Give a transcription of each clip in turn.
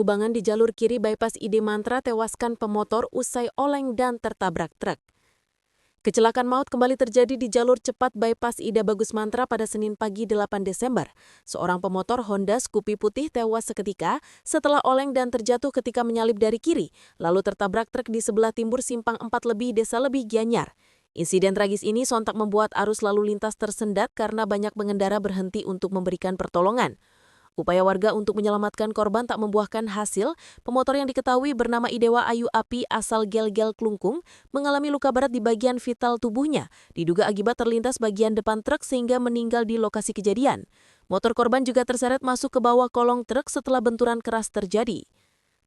Kubangan di jalur kiri bypass ID Mantra tewaskan pemotor usai oleng dan tertabrak truk. Kecelakaan maut kembali terjadi di jalur cepat bypass Ida Bagus Mantra pada Senin pagi 8 Desember. Seorang pemotor Honda Scoopy putih tewas seketika setelah oleng dan terjatuh ketika menyalip dari kiri, lalu tertabrak truk di sebelah timur Simpang 4 Lebih, Desa Lebih, Gianyar. Insiden tragis ini sontak membuat arus lalu lintas tersendat karena banyak pengendara berhenti untuk memberikan pertolongan. Upaya warga untuk menyelamatkan korban tak membuahkan hasil. Pemotor yang diketahui bernama Idewa Ayu Api asal Gel-Gel Klungkung mengalami luka berat di bagian vital tubuhnya, diduga akibat terlintas bagian depan truk sehingga meninggal di lokasi kejadian. Motor korban juga terseret masuk ke bawah kolong truk setelah benturan keras terjadi.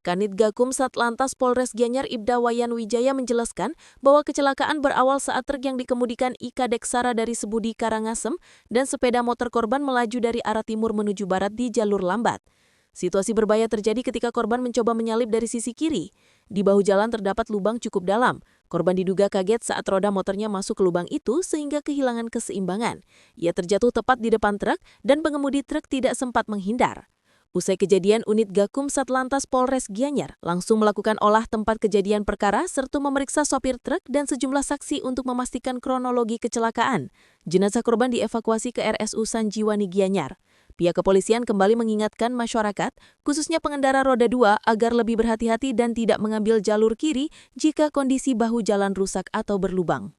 Kanit Gakum Satlantas Polres Gianyar Ibda Wayan Wijaya menjelaskan bahwa kecelakaan berawal saat truk yang dikemudikan Ika Deksara dari Sebudi Karangasem dan sepeda motor korban melaju dari arah timur menuju barat di jalur lambat. Situasi berbahaya terjadi ketika korban mencoba menyalip dari sisi kiri. Di bahu jalan terdapat lubang cukup dalam. Korban diduga kaget saat roda motornya masuk ke lubang itu sehingga kehilangan keseimbangan. Ia terjatuh tepat di depan truk dan pengemudi truk tidak sempat menghindar. Usai kejadian, unit Gakum Satlantas Polres Gianyar langsung melakukan olah tempat kejadian perkara serta memeriksa sopir truk dan sejumlah saksi untuk memastikan kronologi kecelakaan. Jenazah korban dievakuasi ke RSU Sanjiwani Gianyar. Pihak kepolisian kembali mengingatkan masyarakat, khususnya pengendara roda 2, agar lebih berhati-hati dan tidak mengambil jalur kiri jika kondisi bahu jalan rusak atau berlubang.